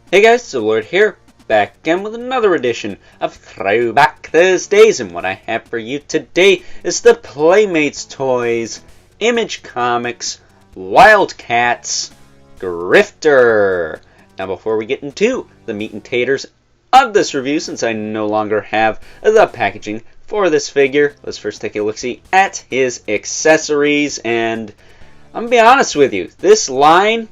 Hey guys, so Lord here, back again with another edition of Throwback Thursdays, and what I have for you today is the Playmates toys, Image Comics, WildC.A.T.s, Grifter. Now before we get into the meat and taters of this review, since I no longer have the packaging for this figure, let's first take a look-see at his accessories. And I'm going to be honest with you, this line,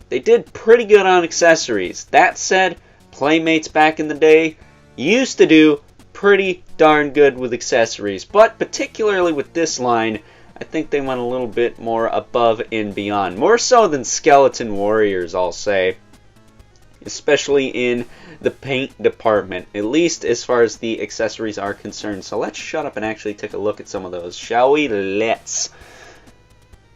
they did pretty good on accessories. That said, Playmates back in the day used to do pretty darn good with accessories. But particularly with this line, I think they went a little bit more above and beyond. More so than Skeleton Warriors, I'll say. Especially in the paint department, at least as far as the accessories are concerned. So let's shut up and actually take a look at some of those, shall we? Let's.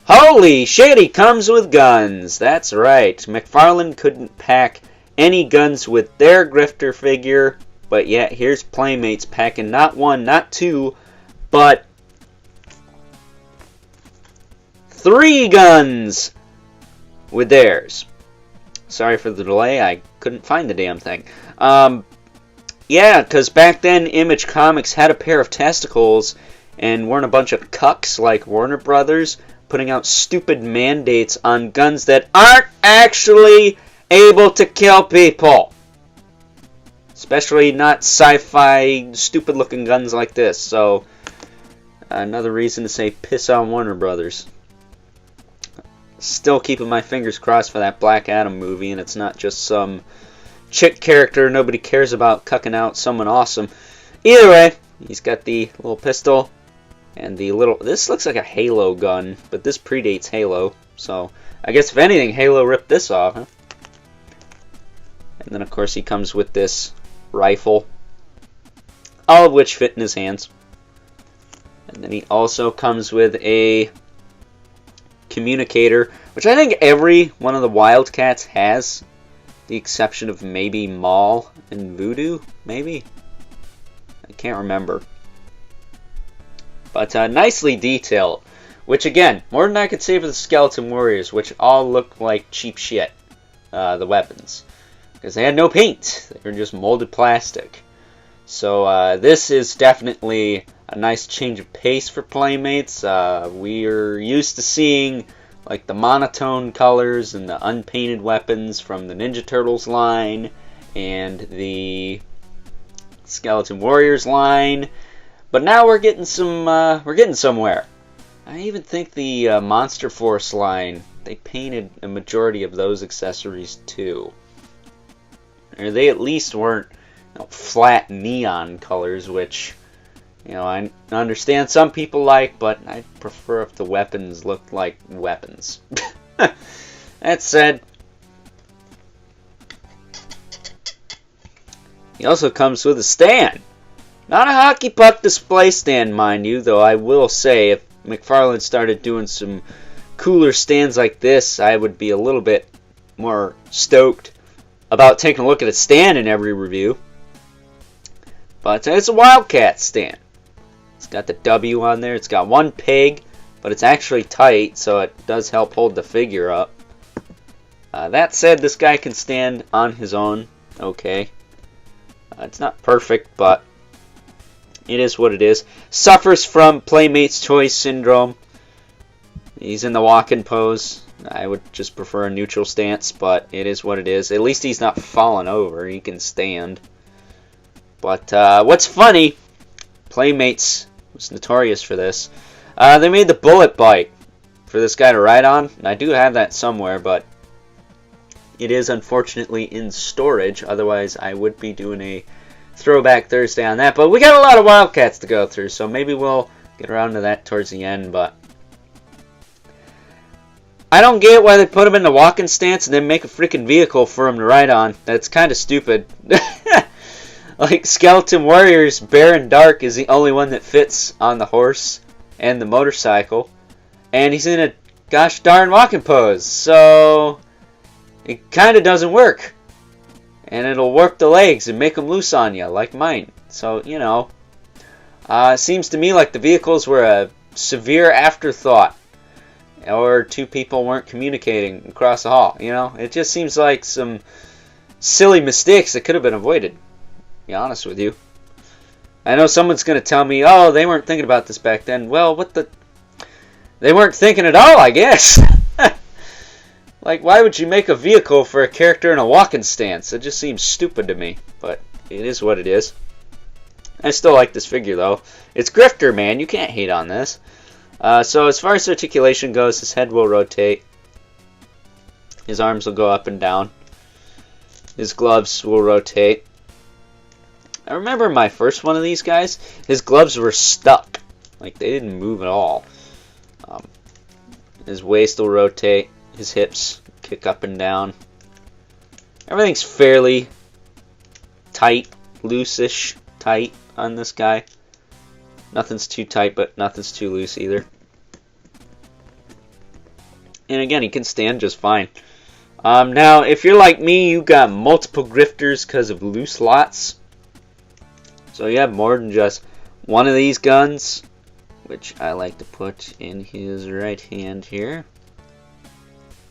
Holy shit, he comes with guns. That's right. McFarlane couldn't pack any guns with their Grifter figure, but yet here's Playmates packing not one, not two, but 3 guns with theirs. Sorry for the delay, I couldn't find the damn thing. Yeah, because back then Image Comics had a pair of testicles and weren't a bunch of cucks like Warner Brothers, putting out stupid mandates on guns that aren't actually able to kill people. Especially not sci-fi, stupid-looking guns like this. So, another reason to say piss on Warner Brothers. Still keeping my fingers crossed for that Black Adam movie, and it's not just some chick character nobody cares about cucking out someone awesome. Either way, he's got the little pistol. And the little, this looks like a Halo gun, but this predates Halo. So, I guess if anything, Halo ripped this off, huh? And then, of course, he comes with this rifle. All of which fit in his hands. And then he also comes with a communicator, which I think every one of the WildC.A.T.s has. The exception of maybe Maul and Voodoo, maybe? I can't remember. But nicely detailed, which again, more than I could say for the Skeleton Warriors, which all look like cheap shit, the weapons. Because they had no paint, they were just molded plastic. So this is definitely a nice change of pace for Playmates. We're used to seeing like the monotone colors and the unpainted weapons from the Ninja Turtles line and the Skeleton Warriors line. But now we're getting somewhere. I even think the Monster Force line, they painted a majority of those accessories too. Or they at least weren't flat neon colors, which I understand some people like, but I prefer if the weapons looked like weapons. That said, he also comes with a stand. Not a hockey puck display stand, mind you, though I will say if McFarlane started doing some cooler stands like this, I would be a little bit more stoked about taking a look at a stand in every review. But it's a WildC.A.T. stand. It's got the W on there. It's got one peg, but it's actually tight, so it does help hold the figure up. That said, this guy can stand on his own. Okay. It's not perfect, but it is what it is. Suffers from Playmates choice syndrome. He's in the walk-in pose. I would just prefer a neutral stance, but it is what it is. At least he's not falling over. He can stand. But what's funny, Playmates was notorious for this. They made the bullet bike for this guy to ride on. And I do have that somewhere, but it is unfortunately in storage. Otherwise, I would be doing a Throwback Thursday on that, but we got a lot of WildC.A.T.s to go through, so maybe we'll get around to that towards the end. But I don't get why they put him in the walking stance and then make a freaking vehicle for him to ride on. That's kind of stupid. Like Skeleton Warriors, Baron Dark is the only one that fits on the horse and the motorcycle, and he's in a gosh darn walking pose, so it kind of doesn't work. And it'll warp the legs and make them loose on you, like mine. So, it seems to me like the vehicles were a severe afterthought. Or 2 people weren't communicating across the hall, It just seems like some silly mistakes that could have been avoided, to be honest with you. I know someone's going to tell me, oh, they weren't thinking about this back then. Well, what the... They weren't thinking at all, I guess. Like, why would you make a vehicle for a character in a walking stance? It just seems stupid to me, but it is what it is. I still like this figure, though. It's Grifter, man. You can't hate on this. So as far as articulation goes, his head will rotate. His arms will go up and down. His gloves will rotate. I remember my first one of these guys, his gloves were stuck. Like, they didn't move at all. His waist will rotate. His hips kick up and down. Everything's fairly tight, loose-ish tight on this guy. Nothing's too tight, but nothing's too loose either. And again, he can stand just fine. Now, if you're like me, you got multiple Grifters because of loose lots. So you have more than just one of these guns, which I like to put in his right hand here.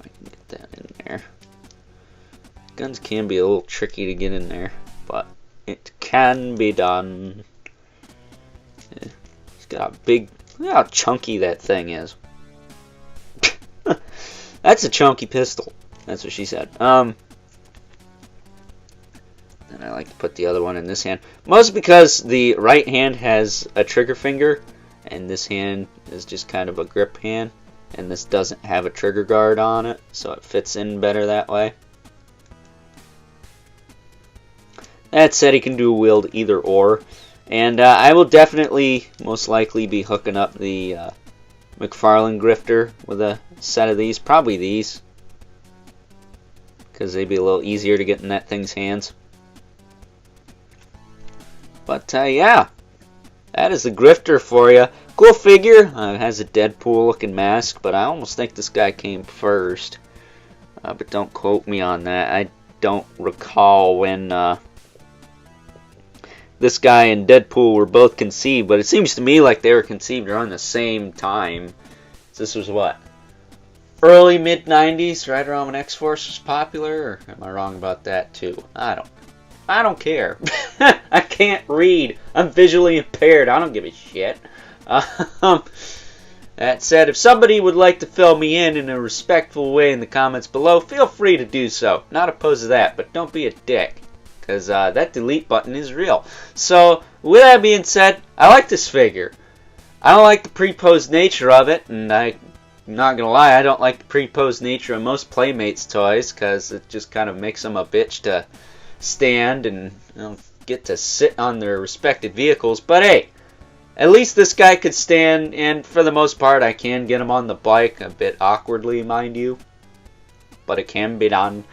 I can get that in there. Guns can be a little tricky to get in there, but it can be done. Yeah, he's got a big... Look how chunky that thing is. That's a chunky pistol. That's what she said. And I like to put the other one in this hand. Mostly because the right hand has a trigger finger, and this hand is just kind of a grip hand. And this doesn't have a trigger guard on it, so it fits in better that way. That said, he can do wield either or. And I will definitely, most likely, be hooking up the McFarlane Grifter with a set of these. Probably these, because they'd be a little easier to get in that thing's hands. But yeah, that is the Grifter for you. Cool figure. It has a Deadpool looking mask, but I almost think this guy came first. But don't quote me on that. I don't recall when this guy and Deadpool were both conceived, but it seems to me like they were conceived around the same time. So this was what? Early mid-90s, right around when X-Force was popular? Or am I wrong about that too? I don't care. I can't read. I'm visually impaired. I don't give a shit. That said, if somebody would like to fill me in a respectful way in the comments below, feel free to do so. Not opposed to that, but don't be a dick, because that delete button is real. So, with that being said, I like this figure. I don't like the pre-posed nature of it, and I'm not going to lie, I don't like the pre-posed nature of most Playmates toys, because it just kind of makes them a bitch to stand and get to sit on their respective vehicles. But hey, at least this guy could stand, and for the most part I can get him on the bike, a bit awkwardly, mind you, but it can be done.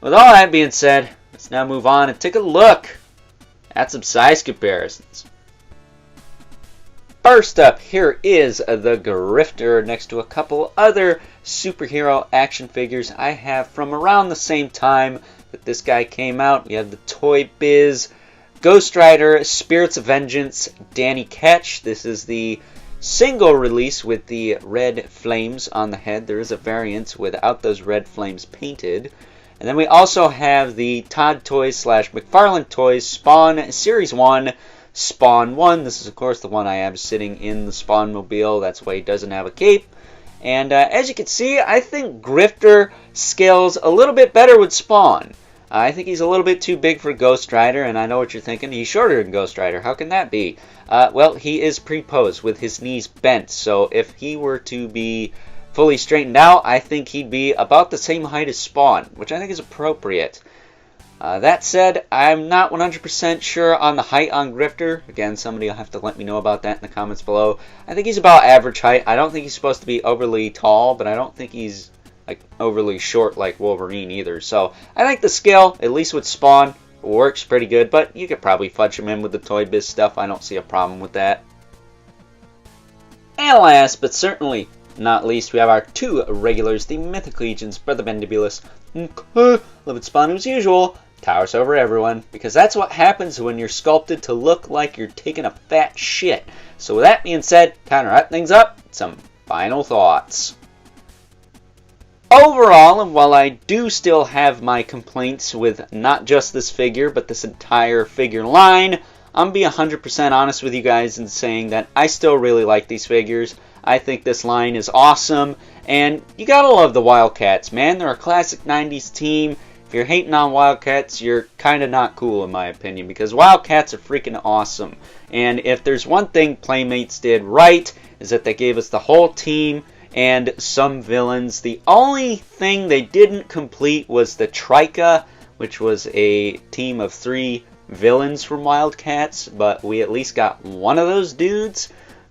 With all that being said, let's now move on and take a look at some size comparisons. First up, here is the Grifter next to a couple other superhero action figures I have from around the same time that this guy came out. We have the Toy Biz Ghost Rider Spirits of Vengeance Danny Ketch. This is the single release with the red flames on the head. There is a variant without those red flames painted. And then we also have the Todd Toys / McFarlane Toys Spawn Series 1 Spawn 1. This is of course the one I have sitting in the Spawn mobile. That's why he doesn't have a cape. And as you can see, I think Grifter scales a little bit better with Spawn. I think he's a little bit too big for Ghost Rider, and I know what you're thinking. He's shorter than Ghost Rider. How can that be? Well, he is pre-posed with his knees bent, so if he were to be fully straightened out, I think he'd be about the same height as Spawn, which I think is appropriate. That said, I'm not 100% sure on the height on Grifter. Again, somebody will have to let me know about that in the comments below. I think he's about average height. I don't think he's supposed to be overly tall, but I don't think he's like overly short like Wolverine either. So I think the scale, at least with Spawn, works pretty good, but you could probably fudge him in with the Toy Biz stuff. I don't see a problem with that. And last but certainly not least, we have our two regulars, the Mythic Legion's Brother Mandibulus. Love it, Spawn as usual. Towers over everyone, because that's what happens when you're sculpted to look like you're taking a fat shit. So with that being said, time to wrap things up. Some final thoughts. overall, and while I do still have my complaints with not just this figure, but this entire figure line, I'm going to be 100% honest with you guys in saying that I still really like these figures. I think this line is awesome, and you gotta love the Wildcats, man. They're a classic 90s team. If you're hating on Wildcats, you're kind of not cool in my opinion, because Wildcats are freaking awesome. And if there's one thing Playmates did right, is that they gave us the whole team and some villains. The only thing they didn't complete was the Trika, which was a team of 3 villains from Wildcats, but we at least got one of those dudes.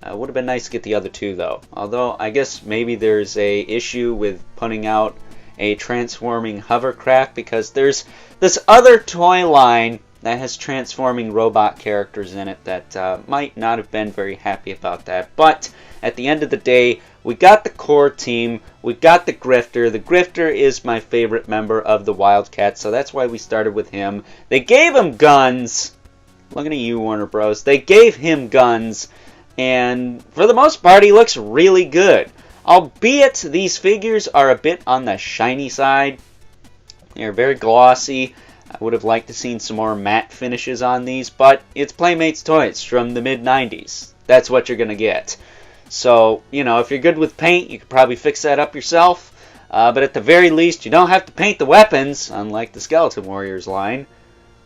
Would have been nice to get the other 2 though. Although I guess maybe there's a issue with putting out a transforming hovercraft, because there's this other toy line that has transforming robot characters in it that might not have been very happy about that. But at the end of the day, we got the core team, we got the Grifter. The Grifter is my favorite member of the Wildcats, so that's why we started with him. They gave him guns. Looking at you, Warner Bros. They gave him guns, and for the most part, he looks really good. Albeit these figures are a bit on the shiny side. They're very glossy. I would have liked to seen some more matte finishes on these, but it's Playmates toys from the mid-90s. That's what you're going to get. So, you know, if you're good with paint, you could probably fix that up yourself. But at the very least, you don't have to paint the weapons, unlike the Skeleton Warriors line,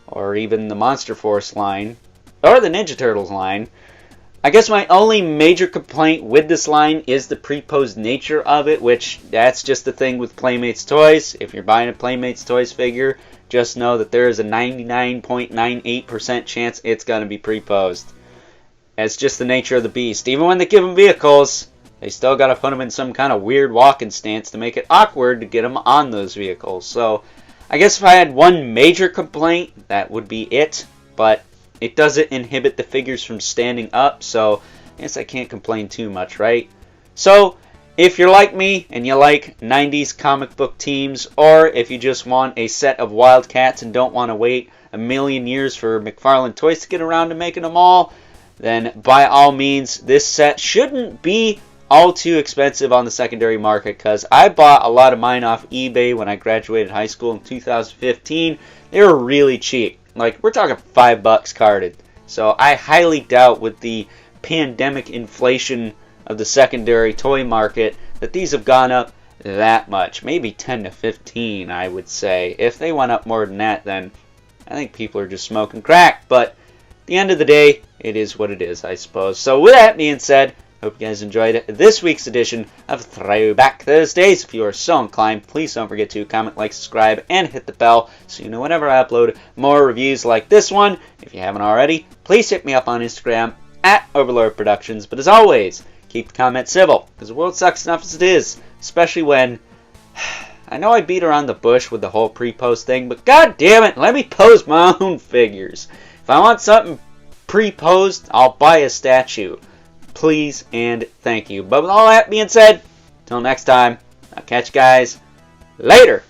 or even the Monster Force line, or the Ninja Turtles line. I guess my only major complaint with this line is the pre-posed nature of it, which that's just the thing with Playmates toys. If you're buying a Playmates toys figure, just know that there is a 99.98% chance it's going to be pre-posed. It's just the nature of the beast. Even when they give them vehicles, they still got to put them in some kind of weird walking stance to make it awkward to get them on those vehicles. So I guess if I had one major complaint, that would be it. But it doesn't inhibit the figures from standing up, so I guess I can't complain too much, right? So, if you're like me and you like 90s comic book teams, or if you just want a set of Wildcats and don't want to wait a million years for McFarlane Toys to get around to making them all, then by all means, this set shouldn't be all too expensive on the secondary market, because I bought a lot of mine off eBay when I graduated high school in 2015. They were really cheap. Like, we're talking $5 carded. So I highly doubt with the pandemic inflation of the secondary toy market that these have gone up that much. Maybe 10 to 15, I would say. If they went up more than that, then I think people are just smoking crack. But at the end of the day, it is what it is, I suppose. So with that being said, hope you guys enjoyed this week's edition of Throwback Thursdays. If you are so inclined, please don't forget to comment, like, subscribe, and hit the bell so you know whenever I upload more reviews like this one. If you haven't already, please hit me up on Instagram at Overlord Productions. But as always, keep the comments civil, because the world sucks enough as it is, especially when I know I beat around the bush with the whole pre-post thing, but god damn it, let me pose my own figures. If I want something pre-posed, I'll buy a statue. Please and thank you. But with all that being said, till next time, I'll catch you guys later.